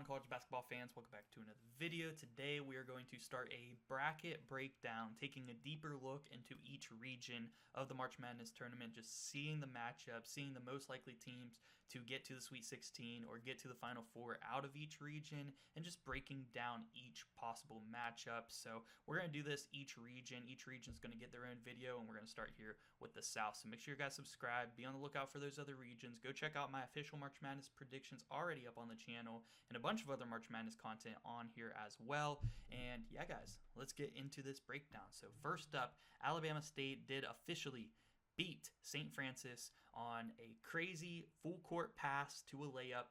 college basketball fans? Welcome back to another video. Today we are going to start a bracket breakdown, taking a deeper look into each region of the March Madness tournament, just seeing the matchups, seeing the most likely teams to get to the Sweet 16 or get to the Final Four out of each region, and just breaking down each possible matchup. So we're going to do this each region. Each region is going to get their own video, and we're going to start here with the South. So make sure you guys subscribe, be on the lookout for those other regions. Go check out my official March Madness predictions already up on the channel, and a bunch of other March Madness content on here as well. And yeah, guys, let's get into this breakdown. So first up, Alabama State did officially beat St. Francis on a crazy full court pass to a layup,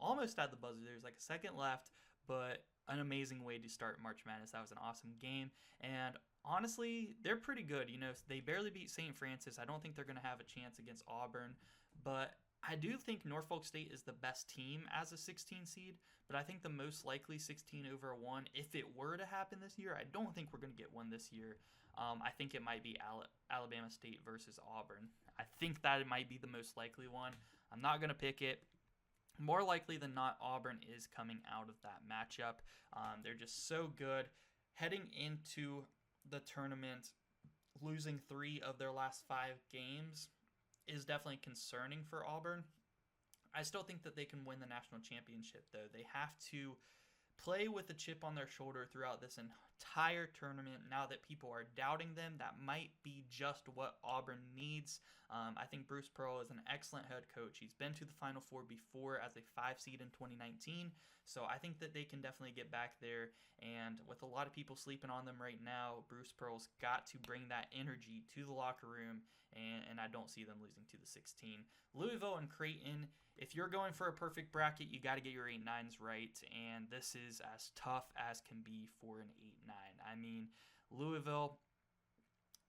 almost at the buzzer. There's like a second left, but an amazing way to start March Madness. That was an awesome game, and honestly, they're pretty good. You know, they barely beat St. Francis. I don't think they're going to have a chance against Auburn, but I do think Norfolk State is the best team as a 16 seed, but I think the most likely 16 over a 1, if it were to happen this year, I don't think we're going to get one this year. I think it might be Alabama State versus Auburn. I think that it might be the most likely one. I'm not going to pick it. More likely than not, Auburn is coming out of that matchup. They're just so good. Heading into the tournament, losing 3 of their last 5 games is definitely concerning for Auburn. I still think that they can win the national championship, though. They have to play with a chip on their shoulder throughout this entire tournament. Now that people are doubting them, that might be just what Auburn needs. I think Bruce Pearl is an excellent head coach. He's been to the Final Four before as a 5 seed in 2019, so I think that they can definitely get back there. And with a lot of people sleeping on them right now, Bruce Pearl's got to bring that energy to the locker room, and I don't see them losing to the 16. Louisville and Creighton, if you're going for a perfect bracket, you got to get your 8-9s right, and this is as tough as can be for an 8-9. I mean, Louisville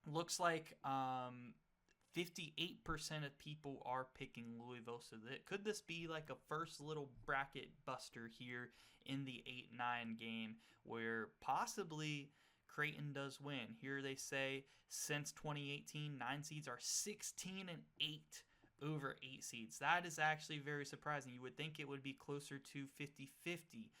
looks like 58% of people are picking Louisville, so could this be like a first little bracket buster here in the 8-9 game where possibly Creighton does win? Here they say since 2018, 9 seeds are 16-8 over 8 seeds. That is actually very surprising. You would think it would be closer to 50-50.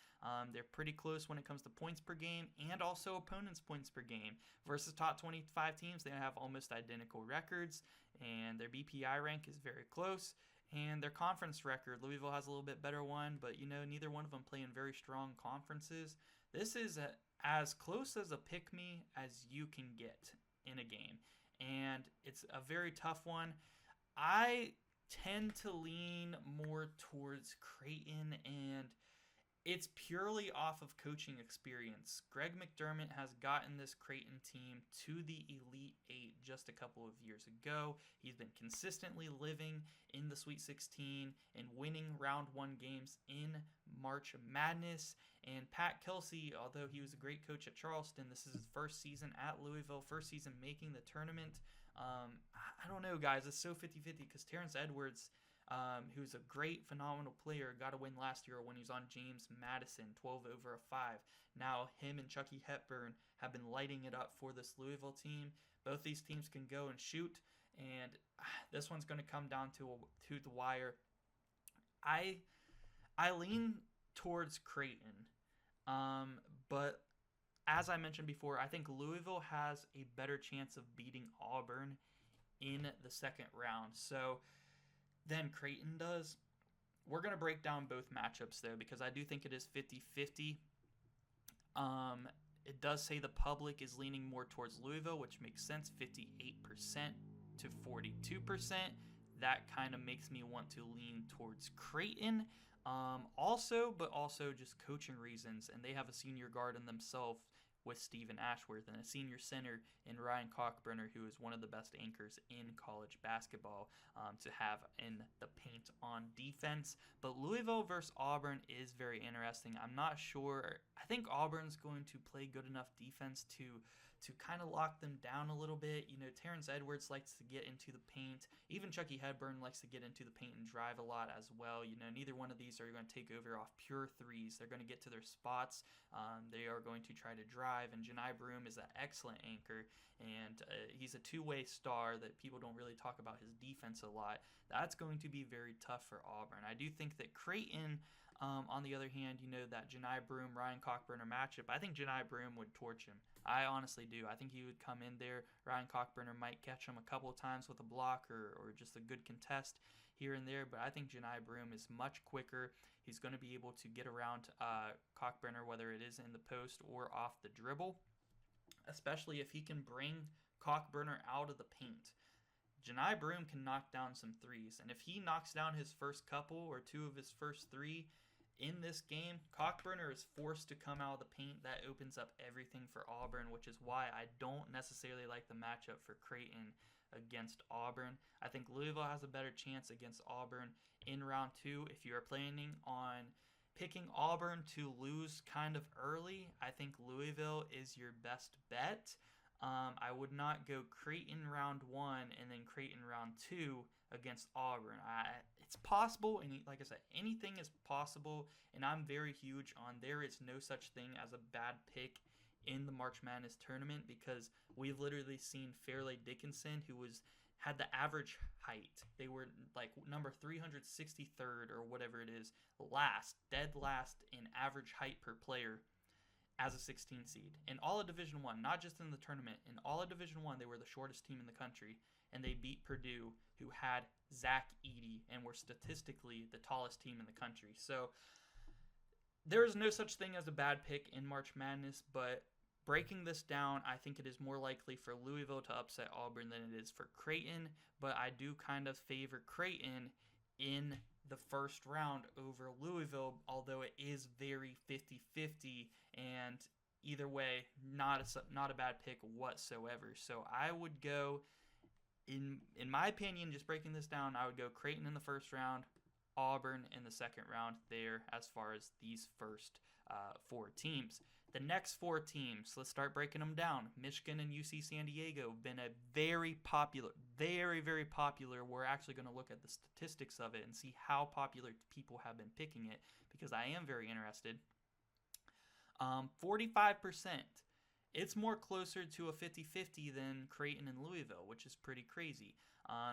They're pretty close when it comes to points per game and also opponents' points per game. Versus top 25 teams, they have almost identical records, and their BPI rank is very close. And their conference record, Louisville has a little bit better one, but you know, neither one of them play in very strong conferences. This is as close as a pick-me as you can get in a game, and it's a very tough one. I tend to lean more towards Creighton, and it's purely off of coaching experience. Greg McDermott has gotten this Creighton team to the Elite 8 just a couple of years ago. He's been consistently living in the Sweet 16 and winning round 1 games in March Madness. And Pat Kelsey, although he was a great coach at Charleston, this is his first season at Louisville, first season making the tournament. I don't know, guys. It's so 50-50 because Terrence Edwards, who's a great, phenomenal player, got a win last year when he was on James Madison, 12 over a 5. Now him and Chucky Hepburn have been lighting it up for this Louisville team. Both these teams can go and shoot, and this one's going to come down to the wire. I lean towards Creighton, but as I mentioned before, I think Louisville has a better chance of beating Auburn in the second round. So than Creighton does. We're going to break down both matchups, though, because I do think it is 50-50. It does say the public is leaning more towards Louisville, which makes sense, 58% to 42%. That kind of makes me want to lean towards Creighton. Also just coaching reasons, and they have a senior guard in themselves with Stephen Ashworth and a senior center in Ryan Cockburner, who is one of the best anchors in college basketball to have in the paint on defense. But Louisville versus Auburn is very interesting. I'm not sure. I think Auburn's going to play good enough defense to kind of lock them down a little bit. You know, Terrence Edwards likes to get into the paint. Even Chucky Hepburn likes to get into the paint and drive a lot as well. You know, neither one of these are going to take over off pure threes. They're going to get to their spots. They are going to try to drive, and Janai Broome is an excellent anchor, and he's a two-way star that people don't really talk about his defense a lot. That's going to be very tough for Auburn. I do think that Creighton On the other hand, that Janai Broom, Ryan Cockburner matchup, I think Janai Broom would torch him. I honestly do. I think he would come in there. Ryan Cockburner might catch him a couple of times with a block or just a good contest here and there, but I think Janai Broom is much quicker. He's going to be able to get around Cockburner, whether it is in the post or off the dribble, especially if he can bring Cockburner out of the paint. Janai Broom can knock down some threes, and if he knocks down his first couple or two of his first three in this game, Cockburner is forced to come out of the paint. That opens up everything for Auburn, which is why I don't necessarily like the matchup for Creighton against Auburn. I think Louisville has a better chance against Auburn in round 2. If you are planning on picking Auburn to lose kind of early, I think Louisville is your best bet. I would not go Creighton round 1 and then Creighton round 2 against Auburn. It's possible, and like I said, anything is possible, and I'm very huge on there is no such thing as a bad pick in the March Madness tournament, because we've literally seen Fairleigh Dickinson, who had the average height. They were like number 363rd or whatever it is, dead last in average height per player as a 16 seed in all of Division I, not just in the tournament. In all of Division I, they were the shortest team in the country, and they beat Purdue, who had Zach Edey and were statistically the tallest team in the country. So there is no such thing as a bad pick in March Madness, but breaking this down, I think it is more likely for Louisville to upset Auburn than it is for Creighton, but I do kind of favor Creighton in the first round over Louisville, although it is very 50-50, and either way, not a bad pick whatsoever. So I would go, in my opinion, just breaking this down, I would go Creighton in the first round, Auburn in the second round there as far as these first 4 teams. The next 4 teams, let's start breaking them down. Michigan and UC San Diego have been a very popular. We're actually going to look at the statistics of it and see how popular people have been picking it, because I am very interested. 45%. It's more closer to a 50-50 than Creighton and Louisville, which is pretty crazy.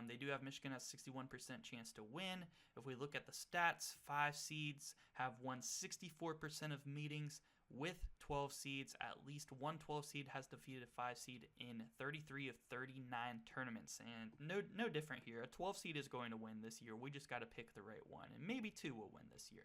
They do have Michigan has 61% chance to win. If we look at the stats, 5 seeds have won 64% of meetings with 12 seeds. At least one 12 seed has defeated a 5 seed in 33 of 39 tournaments. And no different here. A 12 seed is going to win this year. We just got to pick the right one. And maybe 2 will win this year.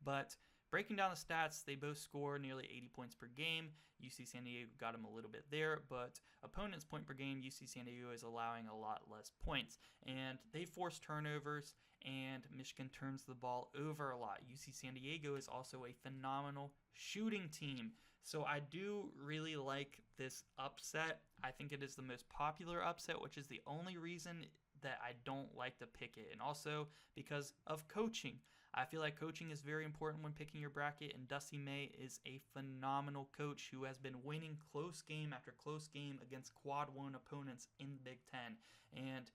But breaking down the stats, they both score nearly 80 points per game. UC San Diego got them a little bit there, but opponents' point per game, UC San Diego is allowing a lot less points. And they force turnovers, and Michigan turns the ball over a lot. UC San Diego is also a phenomenal shooting team. So I do really like this upset. I think it is the most popular upset, which is the only reason that I don't like to pick it. And also because of coaching. I feel like coaching is very important when picking your bracket, and Dusty May is a phenomenal coach who has been winning close game after close game against quad 1 opponents in the Big Ten. And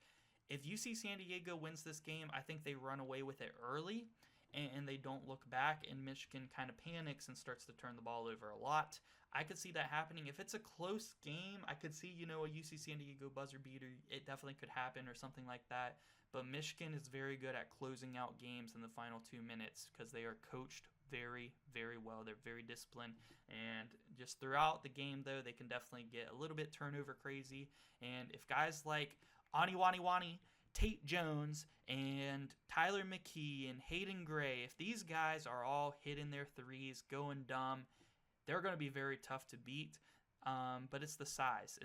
if UC San Diego wins this game, I think they run away with it early and they don't look back, and Michigan kind of panics and starts to turn the ball over a lot. I could see that happening. If it's a close game, I could see, a UC San Diego buzzer beater. It definitely could happen or something like that. But Michigan is very good at closing out games in the final 2 minutes because they are coached very, very well. They're very disciplined. And just throughout the game, though, they can definitely get a little bit turnover crazy. And if guys like Aniwani, Tate Jones, and Tyler McKee, and Hayden Gray, if these guys are all hitting their threes, going dumb, they're going to be very tough to beat. But it's the size.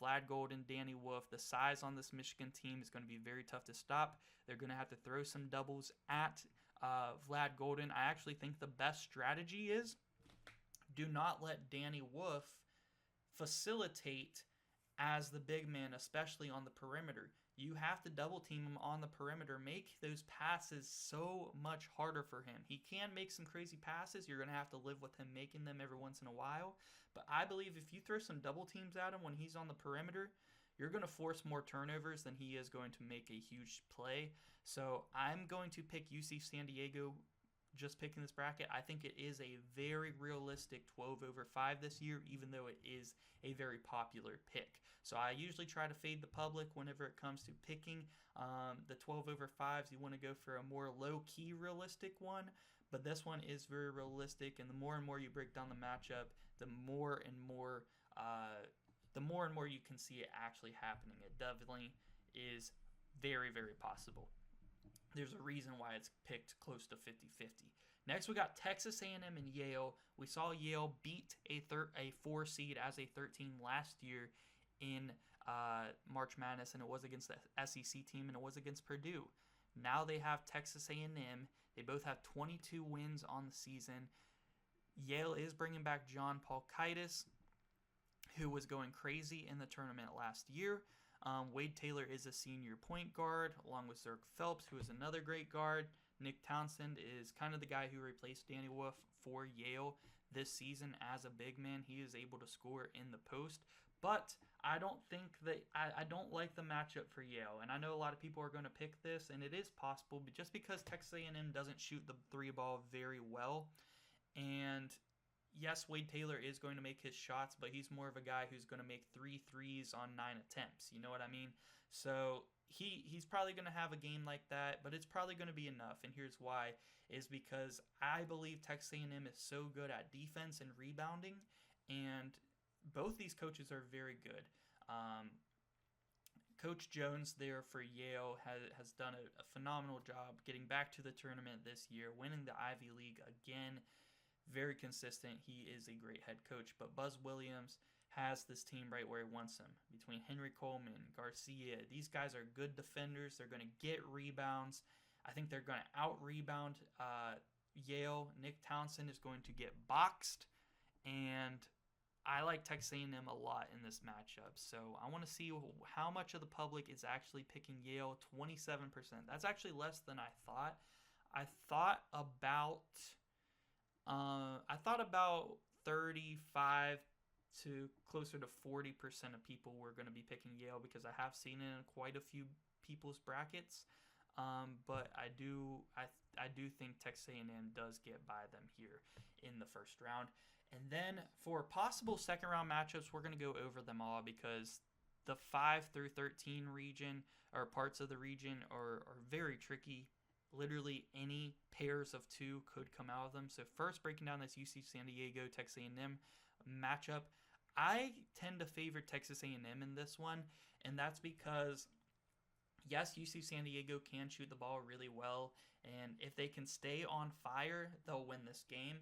Vlad Golden, Danny Wolf, the size on this Michigan team is going to be very tough to stop. They're going to have to throw some doubles at Vlad Golden. I actually think the best strategy is do not let Danny Wolf facilitate as the big man, especially on the perimeter. You have to double team him on the perimeter. Make those passes so much harder for him. He can make some crazy passes. You're going to have to live with him making them every once in a while. But I believe if you throw some double teams at him when he's on the perimeter, you're going to force more turnovers than he is going to make a huge play. So I'm going to pick UC San Diego, just picking this bracket. I think it is a very realistic 12/5 this year, even though it is a very popular pick. So I usually try to fade the public whenever it comes to picking the 12/5s. You want to go for a more low-key realistic one. But this one is very realistic, and the more you break down the matchup, the more and more you can see it actually happening. It definitely is very, very possible. There's a reason why it's picked close to 50-50. Next, we got Texas A&M and Yale. We saw Yale beat a 4 seed as a 13 last year in March Madness, and it was against the SEC team, and it was against Purdue. Now they have Texas A&M. They both have 22 wins on the season. Yale is bringing back John Paulkitis, who was going crazy in the tournament last year. Wade Taylor is a senior point guard, along with Zerk Phelps, who is another great guard. Nick Townsend is kind of the guy who replaced Danny Wolf for Yale this season as a big man. He is able to score in the post, but I don't like the matchup for Yale, and I know a lot of people are going to pick this, and it is possible, but just because Texas A&M doesn't shoot the three ball very well, and yes, Wade Taylor is going to make his shots, but he's more of a guy who's going to make 3 threes on 9 attempts. You know what I mean? So he's probably going to have a game like that, but it's probably going to be enough. And here's why: is because I believe Texas A&M is so good at defense and rebounding, and both these coaches are very good. Coach Jones there for Yale has done a phenomenal job getting back to the tournament this year, winning the Ivy League again. Very consistent. He is a great head coach. But Buzz Williams has this team right where he wants them. Between Henry Coleman, Garcia, these guys are good defenders. They're going to get rebounds. I think they're going to out-rebound Yale. Nick Townsend is going to get boxed. And I like Texas A&M a lot in this matchup. So I want to see how much of the public is actually picking Yale. 27%. That's actually less than I thought. I thought about 35 to closer to 40% of people were going to be picking Yale, because I have seen it in quite a few people's brackets. But I do think Texas A&M does get by them here in the first round. And then for possible second round matchups, we're going to go over them all, because the 5 through 13 region, or parts of the region, are very tricky. Literally any pairs of 2 could come out of them. So first, breaking down this UC San Diego Texas A&M matchup, I tend to favor Texas A&M in this one, and that's because yes, UC San Diego can shoot the ball really well, and if they can stay on fire, they'll win this game.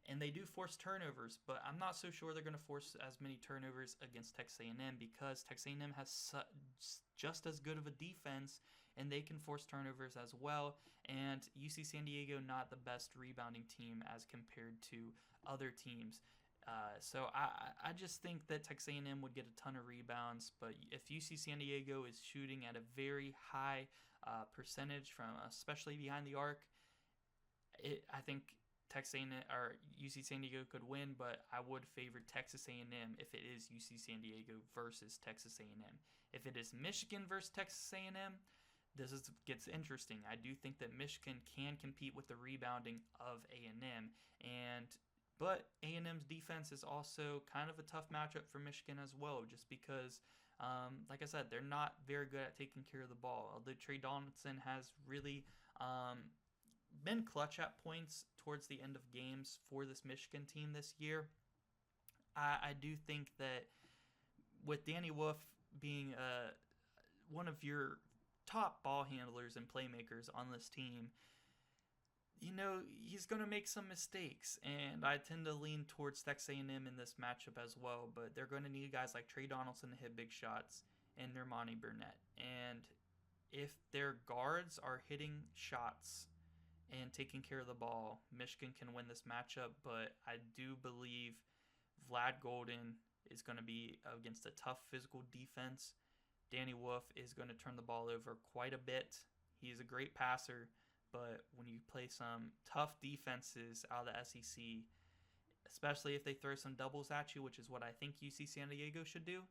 And they do force turnovers, but I'm not so sure they're going to force as many turnovers against Texas A&M, because Texas A&M has just as good of a defense, and they can force turnovers as well. And UC San Diego, not the best rebounding team as compared to other teams. So I just think that Texas A&M would get a ton of rebounds, but if UC San Diego is shooting at a very high percentage from, especially behind the arc, I think Texas A&M or UC San Diego could win, but I would favor Texas A&M if it is UC San Diego versus Texas A&M. If it is Michigan versus Texas A&M, gets interesting. I do think that Michigan can compete with the rebounding of A&M, but A&M's defense is also kind of a tough matchup for Michigan as well, just because, like I said, they're not very good at taking care of the ball. Although Trey Donaldson has really been clutch at points towards the end of games for this Michigan team this year, I do think that with Danny Wolf being one of your top ball handlers and playmakers on this team, you know, he's going to make some mistakes, and I tend to lean towards Texas A&M in this matchup as well, but they're going to need guys like Trey Donaldson to hit big shots and Normani Burnett. And if their guards are hitting shots and taking care of the ball, Michigan can win this matchup, but I do believe Vlad Golden is going to be against a tough physical defense. Danny Wolf is going to turn the ball over quite a bit. He's a great passer, but when you play some tough defenses out of the SEC, especially if they throw some doubles at you, which is what I think UC San Diego should do,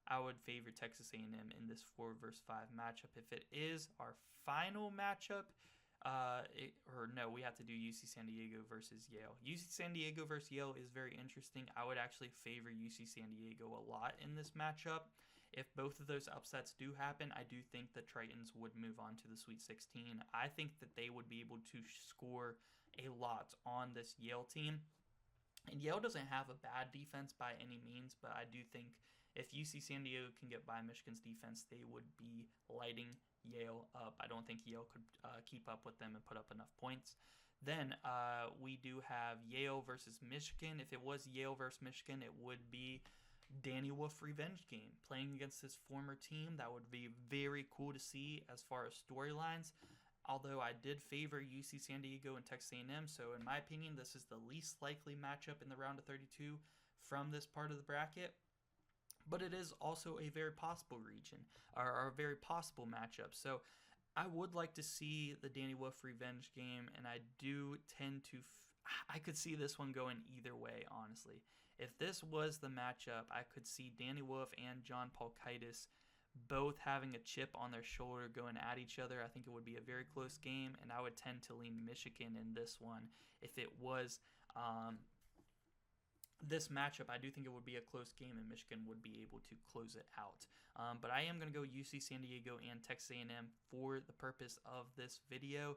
I would favor Texas A&M in this 4 versus 5 matchup. If it is our final matchup, we have to do UC San Diego versus Yale. UC San Diego versus Yale is very interesting. I would actually favor UC San Diego a lot in this matchup. If both of those upsets do happen, I do think the Tritons would move on to the Sweet 16. I think that they would be able to score a lot on this Yale team. And Yale doesn't have a bad defense by any means, but I do think if UC San Diego can get by Michigan's defense, they would be lighting Yale up. I don't think Yale could keep up with them and put up enough points. Then we do have Yale versus Michigan. If it was Yale versus Michigan, it would be Danny Wolf revenge game. Playing against his former team, that would be very cool to see as far as storylines. Although I did favor UC San Diego and Texas A&M, so in my opinion, this is the least likely matchup in the round of 32 from this part of the bracket. But it is also a very possible region, or a very possible matchup. So I would like to see the Danny Wolf revenge game, and I do tend to... I could see this one going either way, honestly. If this was the matchup, I could see Danny Wolf and John Paulkitis both having a chip on their shoulder going at each other. I think it would be a very close game, and I would tend to lean Michigan in this one. If it was this matchup, I do think it would be a close game, and Michigan would be able to close it out. But I am going to go UC San Diego and Texas A&M for the purpose of this video,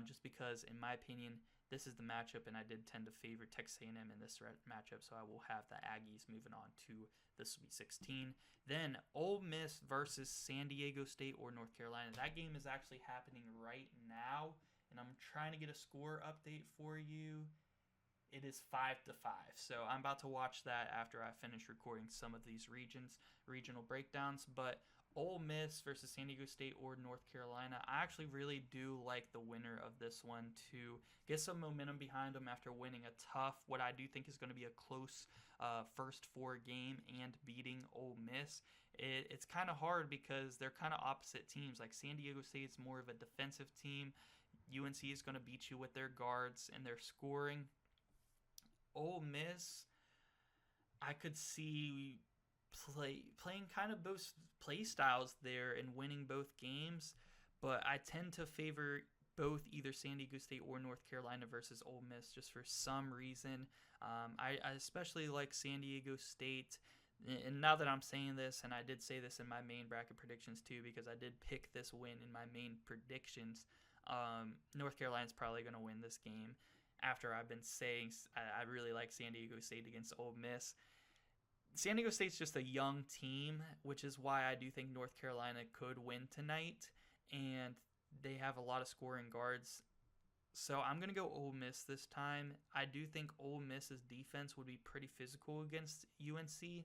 just because, in my opinion, this is the matchup, and I did tend to favor Texas A&M in this matchup, so I will have the Aggies moving on to the Sweet 16. Then Ole Miss versus San Diego State or North Carolina. That game is actually happening right now, and I'm trying to get a score update for you. It is 5-5, so I'm about to watch that after I finish recording some of these regional breakdowns. But Ole Miss versus San Diego State or North Carolina, I actually really do like the winner of this one to get some momentum behind them after winning a tough, what I do think is going to be a close first four game and beating Ole Miss. It's kind of hard because they're kind of opposite teams. Like San Diego State's more of a defensive team. UNC is going to beat you with their guards and their scoring. Ole Miss, I could see playing kind of both play styles there and winning both games, but I tend to favor both either San Diego State or North Carolina versus Ole Miss just for some reason. I especially like San Diego State, and now that I'm saying this, and I did say this in my main bracket predictions too, because I did pick this win in my main predictions, North Carolina's probably going to win this game. After I've been saying I really like San Diego State against Ole Miss. San Diego State's just a young team, which is why I do think North Carolina could win tonight, and they have a lot of scoring guards. So I'm going to go Ole Miss this time. I do think Ole Miss's defense would be pretty physical against UNC,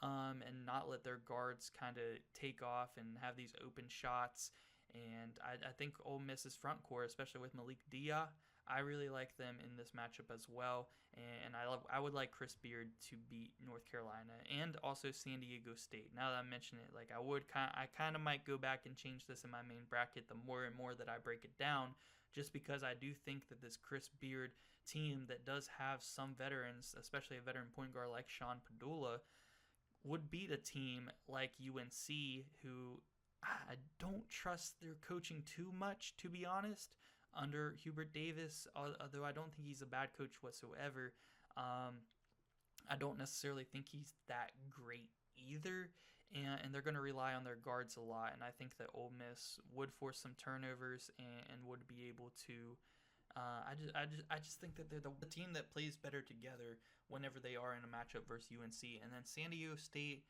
and not let their guards kind of take off and have these open shots. And I think Ole Miss's front court, especially with Malik Dia, I really like them in this matchup as well, and I would like Chris Beard to beat North Carolina and also San Diego State. Now that I mention it, like I kind of might go back and change this in my main bracket the more and more that I break it down, just because I do think that this Chris Beard team that does have some veterans, especially a veteran point guard like Sean Padula, would beat a team like UNC, who I don't trust their coaching too much, to be honest, under Hubert Davis, although I don't think he's a bad coach whatsoever. I don't necessarily think he's that great either, and they're going to rely on their guards a lot, and I think that Ole Miss would force some turnovers and would be able to I just think that they're the team that plays better together whenever they are in a matchup versus UNC. And then San Diego State,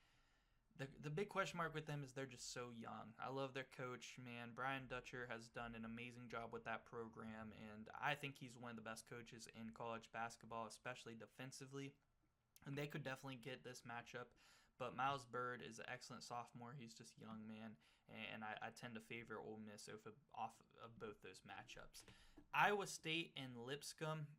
the big question mark with them is they're just so young. I love their coach, man. Brian Dutcher has done an amazing job with that program, and I think he's one of the best coaches in college basketball, especially defensively. And they could definitely get this matchup. But Miles Byrd is an excellent sophomore. He's just young, man. And I tend to favor Ole Miss off of both those matchups. Iowa State and Lipscomb.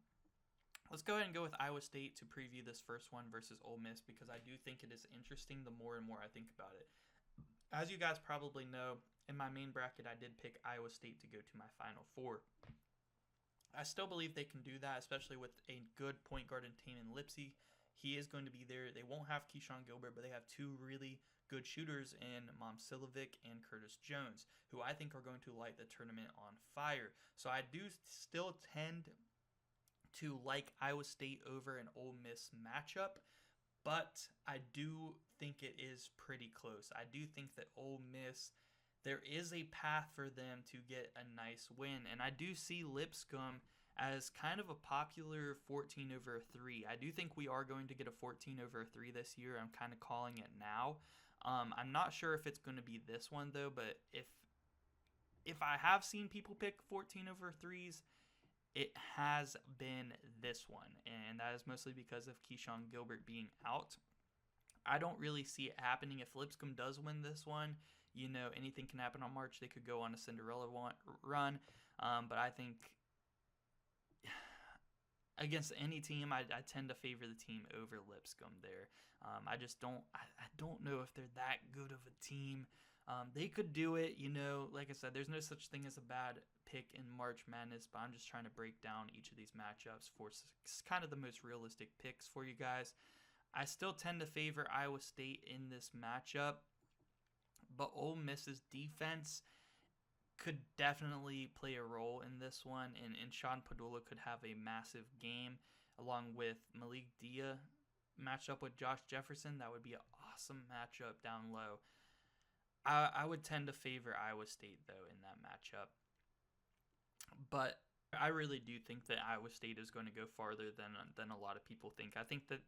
Let's go ahead and go with Iowa State to preview this first one versus Ole Miss, because I do think it is interesting the more and more I think about it. As you guys probably know, in my main bracket, I did pick Iowa State to go to my Final Four. I still believe they can do that, especially with a good point guard and team in Lipsy. He is going to be there. They won't have Keyshawn Gilbert, but they have two really good shooters in Momcilovic and Curtis Jones, who I think are going to light the tournament on fire. So I do still tend to like Iowa State over an Ole Miss matchup, but I do think it is pretty close. I do think that Ole Miss, there is a path for them to get a nice win, and I do see Lipscomb as kind of a popular 14 over a 3. I do think we are going to get a 14 over a 3 this year. I'm kind of calling it now. I'm not sure if it's going to be this one though, but if I have seen people pick 14 over 3s, it has been this one, and that is mostly because of Keyshawn Gilbert being out. I don't really see it happening. If Lipscomb does win this one, anything can happen on March. They could go on a Cinderella run, but I think against any team, I tend to favor the team over Lipscomb there. I just don't. I don't know if they're that good of a team. They could do it, like I said, there's no such thing as a bad pick in March Madness, but I'm just trying to break down each of these matchups for kind of the most realistic picks for you guys. I still tend to favor Iowa State in this matchup, but Ole Miss's defense could definitely play a role in this one, and Sean Padula could have a massive game, along with Malik Dia matched up with Josh Jefferson. That would be an awesome matchup down low. I would tend to favor Iowa State, though, in that matchup. But I really do think that Iowa State is going to go farther than a lot of people think. I think that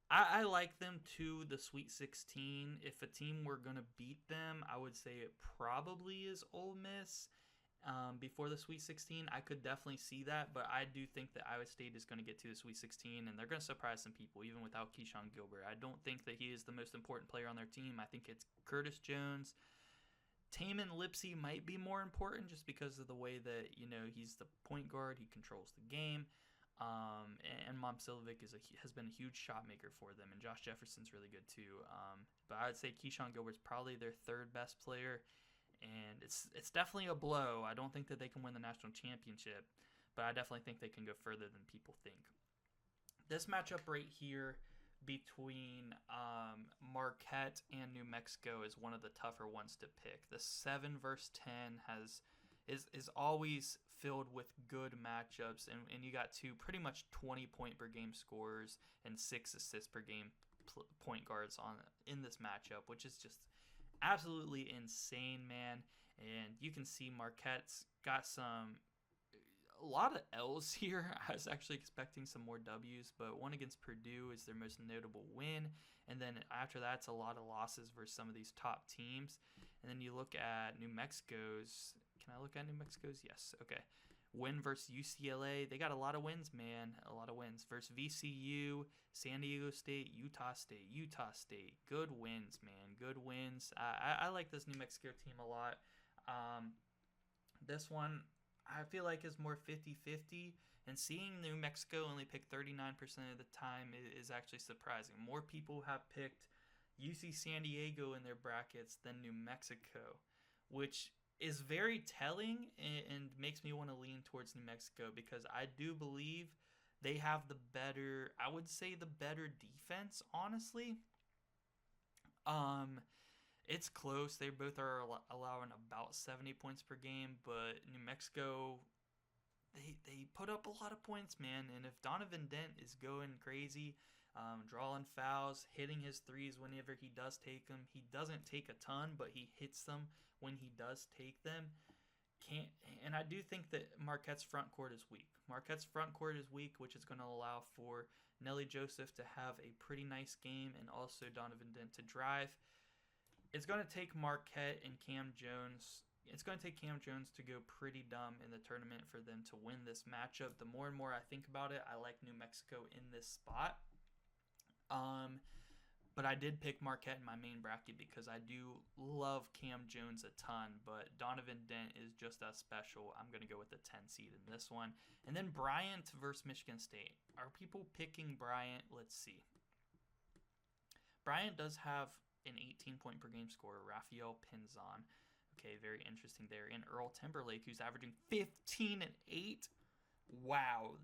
I like them to the Sweet 16. If a team were going to beat them, I would say it probably is Ole Miss. Before the Sweet 16, I could definitely see that, but I do think that Iowa State is going to get to the Sweet 16, and they're going to surprise some people, even without Keyshawn Gilbert. I don't think that he is the most important player on their team. I think it's Curtis Jones. Taman Lipsey might be more important just because of the way that, he's the point guard. He controls the game. And Momcilovic has been a huge shot maker for them, and Josh Jefferson's really good too. But I would say Keyshawn Gilbert's probably their third best player. And it's definitely a blow. I don't think that they can win the national championship, but I definitely think they can go further than people think. This matchup right here between Marquette and New Mexico is one of the tougher ones to pick. The 7 versus 10 is always filled with good matchups, and you got two pretty much 20-point per game scorers and 6 assists per game point guards in this matchup, which is just absolutely insane, man. And you can see Marquette's got a lot of L's here. I was actually expecting some more W's, but one against Purdue is their most notable win. And then after that, it's a lot of losses versus some of these top teams. And then you look at New Mexico's. Can I look at New Mexico's? Yes. Okay. Win versus UCLA. They got a lot of wins, man. A lot of wins. Versus VCU, San Diego State, Utah State. Good wins, man. Good wins. I like this New Mexico team a lot. This one, I feel like is more 50-50. And seeing New Mexico only pick 39% of the time is actually surprising. More people have picked UC San Diego in their brackets than New Mexico, which is very telling and makes me want to lean towards New Mexico because I do believe they have the better defense, honestly. It's close. They both are allowing about 70 points per game, but New Mexico, they put up a lot of points, man. And if Donovan Dent is going crazy, drawing fouls, hitting his threes whenever he does take them. He doesn't take a ton, but he hits them when he does take them. And I do think that Marquette's front court is weak. Which is going to allow for Nelly Joseph to have a pretty nice game and also Donovan Dent to drive. It's going to take Marquette and Cam Jones. It's going to take Cam Jones to go pretty dumb in the tournament for them to win this matchup. The more and more I think about it, I like New Mexico in this spot. But I did pick Marquette in my main bracket because I do love Cam Jones a ton, but Donovan Dent is just as special. I'm going to go with the 10 seed in this one. And then Bryant versus Michigan State. Are people picking Bryant? Let's see. Bryant does have an 18-point per game scorer, Raphael Pinzon. Okay, very interesting there. And Earl Timberlake, who's averaging 15 and 8. Wow,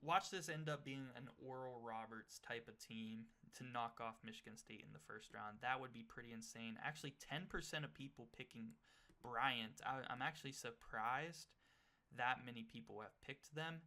watch this end up being an Oral Roberts type of team to knock off Michigan State in the first round. That would be pretty insane. Actually, 10% of people picking Bryant. I'm actually surprised that many people have picked them.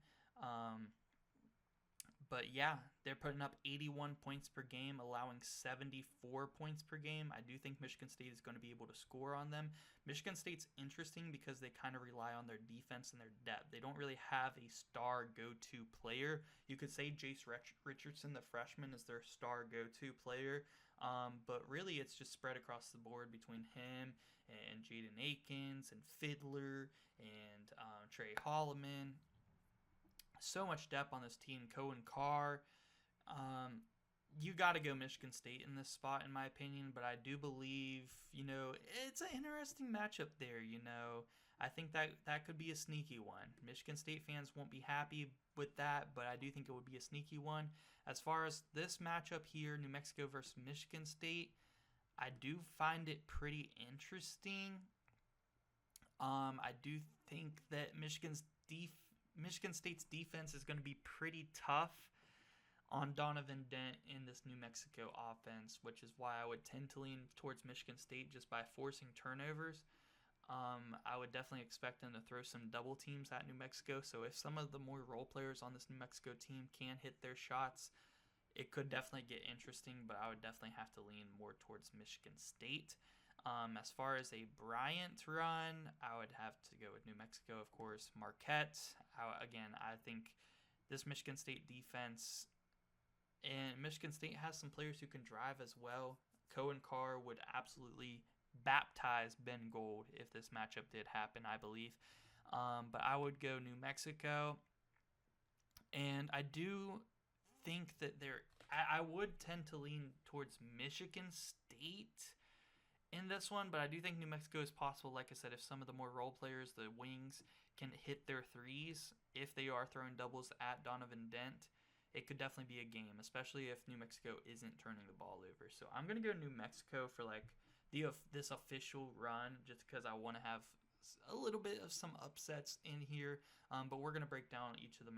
But yeah, They're putting up 81 points per game, allowing 74 points per game. I do think Michigan State is going to be able to score on them. Michigan State's interesting because they kind of rely on their defense and their depth. They don't really have a star go-to player. You could say Jace Richardson, the freshman, is their star go-to player. But really it's just spread across the board between him and Jaden Akins and Fiddler and Trey Holloman. So much depth on this team. Cohen Carr. You got to go Michigan State in this spot, in my opinion, but I do believe, it's an interesting matchup there, I think that could be a sneaky one. Michigan State fans won't be happy with that, but I do think it would be a sneaky one. As far as this matchup here, New Mexico versus Michigan State, I do find it pretty interesting. I do think that Michigan State's defense is going to be pretty tough on Donovan Dent in this New Mexico offense, which is why I would tend to lean towards Michigan State just by forcing turnovers. I would definitely expect them to throw some double teams at New Mexico, so if some of the more role players on this New Mexico team can hit their shots, it could definitely get interesting, but I would definitely have to lean more towards Michigan State. As far as a Bryant run, I would have to go with New Mexico, of course. Marquette, again, I think this Michigan State defense, and Michigan State has some players who can drive as well. Cohen Carr would absolutely baptize Ben Gold if this matchup did happen, I believe. But I would go New Mexico. And I do think that I would tend to lean towards Michigan State in this one, but I do think New Mexico is possible. Like I said, if some of the more role players, the wings, can hit their threes, if they are throwing doubles at Donovan Dent, it could definitely be a game, especially if New Mexico isn't turning the ball over. So I'm going to go New Mexico for this official run, just because I want to have a little bit of some upsets in here. But we're going to break down each of the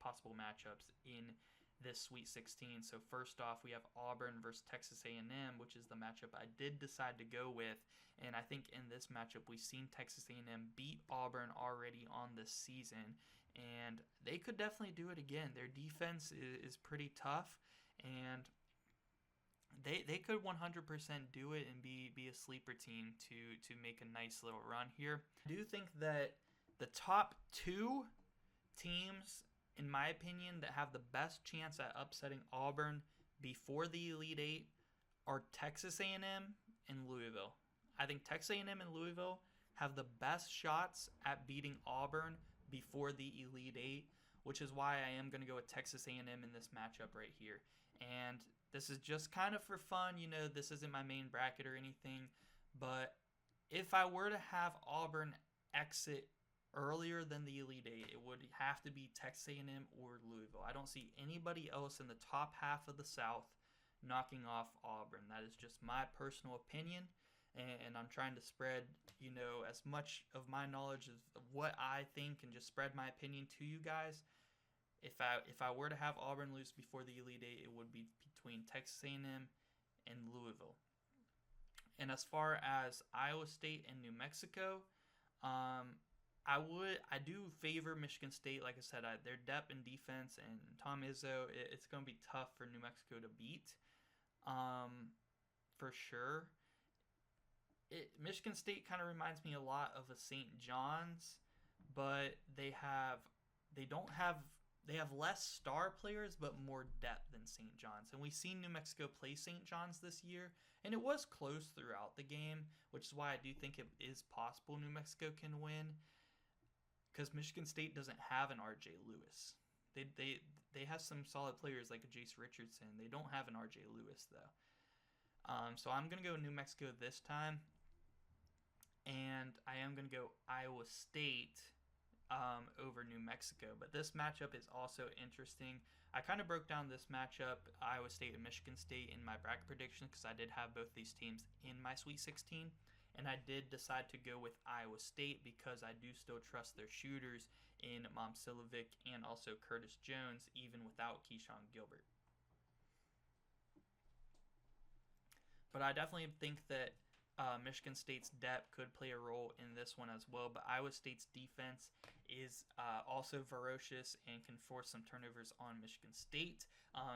possible matchups in this Sweet 16. So first off, we have Auburn versus Texas A&M, which is the matchup I did decide to go with. And I think in this matchup, we've seen Texas A&M beat Auburn already on this season, and they could definitely do it again. Their defense is pretty tough, and they could 100% do it and be a sleeper team to make a nice little run here. I do think that the top two teams, in my opinion, that have the best chance at upsetting Auburn before the Elite Eight are Texas A&M and Louisville. I think Texas A&M and Louisville have the best shots at beating Auburn before the Elite Eight, which is why I am going to go with Texas A&M in this matchup right here. And this is just kind of for fun. This isn't my main bracket or anything, but if I were to have Auburn exit earlier than the Elite Eight, it would have to be Texas A&M or Louisville. I don't see anybody else in the top half of the South knocking off Auburn. That is just my personal opinion, and I'm trying to spread, as much of my knowledge of what I think and just spread my opinion to you guys. If I were to have Auburn lose before the Elite Eight, it would be between Texas A&M and Louisville. And as far as Iowa State and New Mexico, I do favor Michigan State. Like I said, their depth in defense and Tom Izzo, it's going to be tough for New Mexico to beat, for sure. Michigan State kind of reminds me a lot of a St. John's, but they have less star players but more depth than St. John's. And we've seen New Mexico play St. John's this year, and it was close throughout the game, which is why I do think it is possible New Mexico can win, because Michigan State doesn't have an R.J. Lewis. They have some solid players like a Jace Richardson. They don't have an R.J. Lewis, though. So I'm going to go New Mexico this time, and I am going to go Iowa State over New Mexico. But this matchup is also interesting. I kind of broke down this matchup, Iowa State and Michigan State, in my bracket prediction, because I did have both these teams in my Sweet 16. And I did decide to go with Iowa State because I do still trust their shooters in Momcilovic and also Curtis Jones, even without Keyshawn Gilbert. But I definitely think that Michigan State's depth could play a role in this one as well, but Iowa State's defense is also ferocious and can force some turnovers on Michigan State.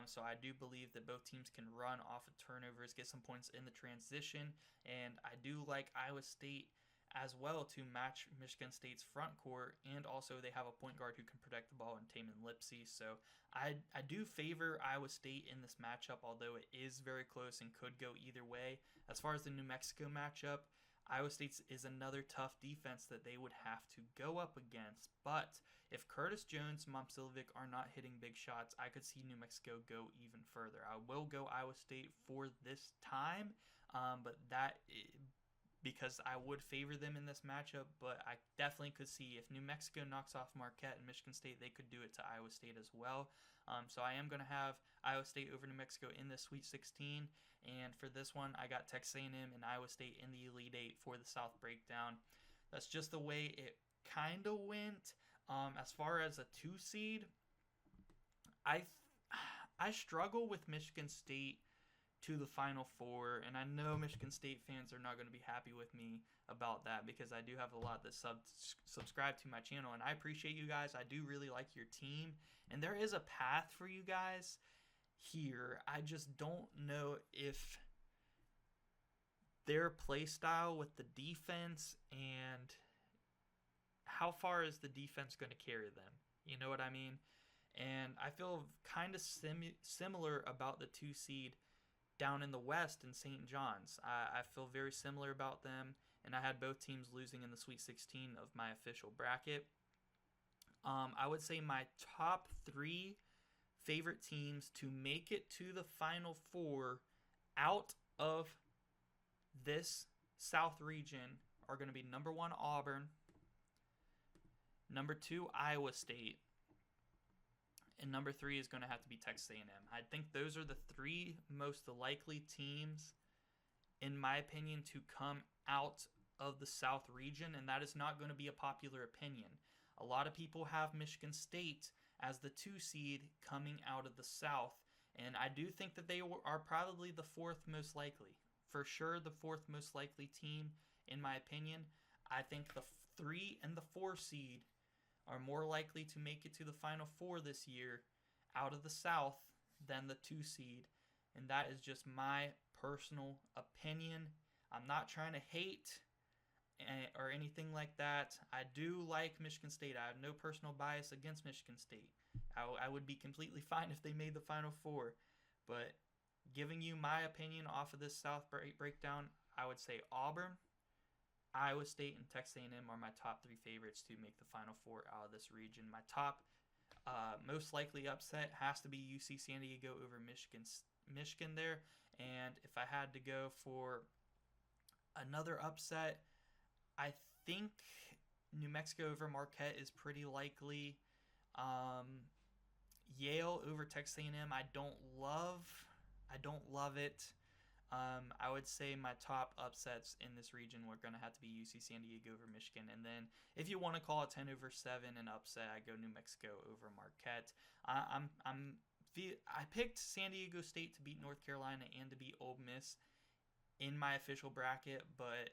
So I do believe that both teams can run off of turnovers, get some points in the transition, and I do like Iowa State as well to match Michigan State's front court, and also they have a point guard who can protect the ball in Taman Lipsey. So I do favor Iowa State in this matchup, although it is very close and could go either way. As far as the New Mexico matchup, Iowa State is another tough defense that they would have to go up against. But if Curtis Jones and Momcilovic are not hitting big shots, I could see New Mexico go even further. I will go Iowa State for this time, but because I would favor them in this matchup, but I definitely could see if New Mexico knocks off Marquette and Michigan State, they could do it to Iowa State as well. So I am going to have Iowa State over New Mexico in the Sweet 16, and for this one, I got Texas A&M and Iowa State in the Elite Eight for the South breakdown. That's just the way it kind of went. As far as a 2 seed, I struggle with Michigan State to the Final Four, and I know Michigan State fans are not going to be happy with me about that because I do have a lot that subscribe to my channel, and I appreciate you guys. I do really like your team, and there is a path for you guys here. I just don't know if their play style with the defense and how far is the defense going to carry them. You know what I mean? And I feel kind of similar about the 2 seed down in the West in St. John's. I feel very similar about them, and I had both teams losing in the Sweet 16 of my official bracket. I would say my top 3 favorite teams to make it to the Final Four out of this South region are going to be number 1, Auburn, number 2, Iowa State, and number 3 is going to have to be Texas A&M. I think those are the 3 most likely teams, in my opinion, to come out of the South region, and that is not going to be a popular opinion. A lot of people have Michigan State as the 2 seed coming out of the South, and I do think that they are probably the 4th most likely. For sure, the 4th most likely team, in my opinion. I think the 3 and the 4 seed are more likely to make it to the Final Four this year out of the South than the 2 seed. And that is just my personal opinion. I'm not trying to hate or anything like that. I do like Michigan State. I have no personal bias against Michigan State. I would be completely fine if they made the Final Four. But giving you my opinion off of this South breakdown, I would say Auburn, Iowa State, and Texas A&M are my top 3 favorites to make the Final Four out of this region. My top most likely upset has to be UC San Diego over Michigan there. And if I had to go for another upset, I think New Mexico over Marquette is pretty likely. Yale over Texas A&M, I don't love it. I would say my top upsets in this region were going to have to be UC San Diego over Michigan. And then if you want to call it 10 over 7 an upset, I go New Mexico over Marquette. I picked San Diego State to beat North Carolina and to beat Ole Miss in my official bracket, but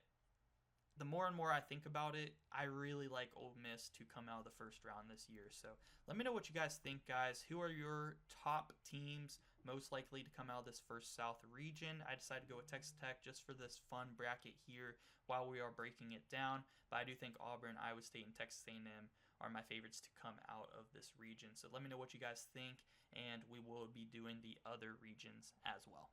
the more and more I think about it, I really like Ole Miss to come out of the first round this year. So let me know what you guys think, guys. Who are your top teams most likely to come out of this first South region? I decided to go with Texas Tech just for this fun bracket here while we are breaking it down. But I do think Auburn, Iowa State, and Texas A&M are my favorites to come out of this region. So let me know what you guys think, and we will be doing the other regions as well.